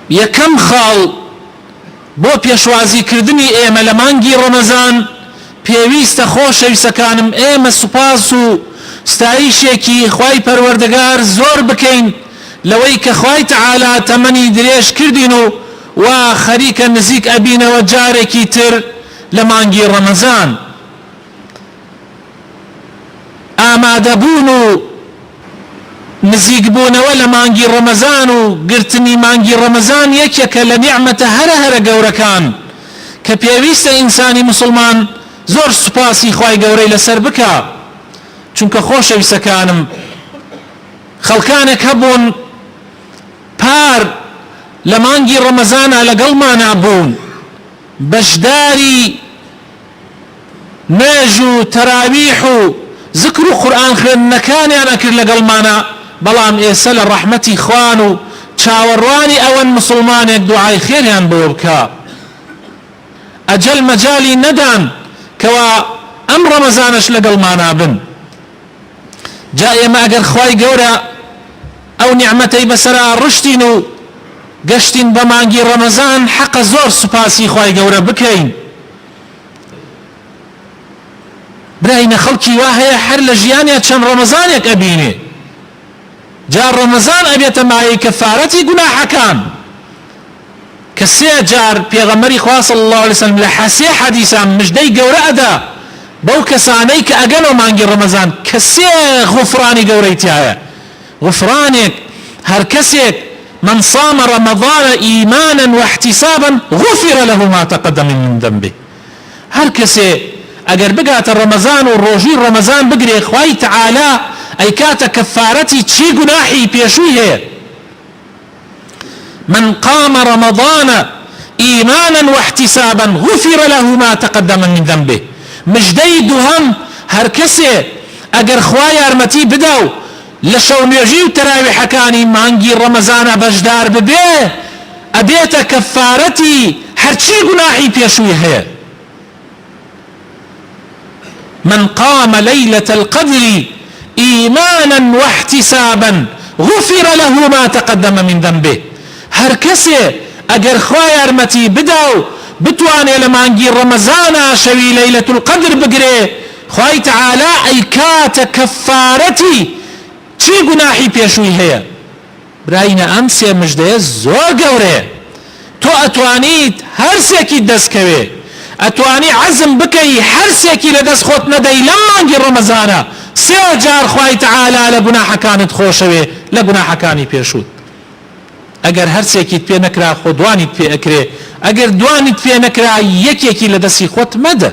یەکەم خاڵ بۆ پێشوازیکردنی ئێمە لە مانگی ڕەمەزان پێویستە خۆشەویستەکانم ئێمە سوپاس و ستایشێکی خوای پەروەردگار زۆر بکەین لەوەی کە خوای تەعالا تەمەنی درێژ کردین و خەریکە نزیک ئەبینەوە جارێکی تر لە مانگی ڕەمەزان. ئامادەبوون و نزیکبوونەوە لە مانگی ڕەمەزان و گرتنی مانگی ڕەمەزان یەکێکە لە نیعمەتە هەرە گەورەکان کە پێویستە ئینسانی مسلمان زۆر سوپاسی خوای گەورەی لەسەر بکە. چونکە خۆشەویستەکانم خەڵکانێک هەبوون پار لە مانگی ڕەمەزانە لەگەڵمانە بوون، بەشداری نوێژ و تەراویح و ذکر و قورئان خوێندنەکانیان ئەکرد لەگەڵمانە، بەڵام ئێستا لە ڕەحمەتی خوان و چاوەڕوانی ئەوەن مسلمانێک دوعای خێریان بۆ بکە. ئەجەل مەجالی نەدان کەوا ئەم ڕەمەزانەش لەگەڵمانە بن. جا ئێمە ئەگەر خوای گەورە ئەو نیعمەتەی بەسەرا ڕشتین و گەشتین بە مانگی ڕەمەزان، حەقە زۆر سوپاسی خوای گەورە بکەین. براینە خەڵکی وا هەیە هەر لە ژیانیا چەند ڕەمەزانێک ئەبینێ، جا ڕەمەزان ئەبێتە مایەی کەفارەتی گوناحەکان کە سێ جار پێغەمبەری خوا صلی الله علیه وسلم لە سێ حەدیثان مژدەی گەورە ئەدا بەو کەسانەی کە ئەگەنەوە مانگی ڕەمەزان کە سێ غوفرانی گەورەی تایە. غوفرانێک هەر کەسێک من صام رمضان إيمانا واحتسابا غفر له ما تقدم من ذنبه. هەر کەسێ ئەگەر بگاتە ڕەمەزان و ڕۆژی ڕەمەزان بگرێ، خوای تەعالا ئەیکاتە کەفارەتی چی گوناحی پێشووی هەیە. من قام رمضان إيمانا واحتسابا غفر له ما تقدم من ذنبه. مژدەی دووهەم هەر کەسێ ئەگەر خوای یارمەتی بدا و لە شەو نوێژی و تەراویحەکانی مانگی ڕەمەزانە بەشدار ببێ، ئەبێتە کەفارەتی هەرچی گوناحی پێشووی هەیە. من قام ليلة القدر إيمانا واحتسابا غفر له ما تقدم من ذنبه. هەر کەسێ ئەگەر خوای یارمەتی بدا و بتوانێ لە مانگی ڕەمەزانە شەوی لەیلەة القدر بگرێ، خوای تەعالا ئەیکاتە کەفارەتی چی گوناحی پێشووی هەیە. براینە ئەم سێ مژدەیە زۆر گەورەیە. تۆ ئەتوانیت هەرسێکی دەستکەوێ، ئەتوانی عەزم بکەی هەرسێکی لە دەست خۆت نەدەی لە مانگی ڕەمەزانە سێ جار خوای تەعالا لە گوناحەکانت خۆشەوێ لە گوناحەکانی پێشووت. ئەگەر هەرسێکیت پێ نەکرا خۆ دوانیت پێ ئەکرێ، ئەگەر دوانیت پێ نەکرا یەکێکی لە دەستی خۆت مەدە.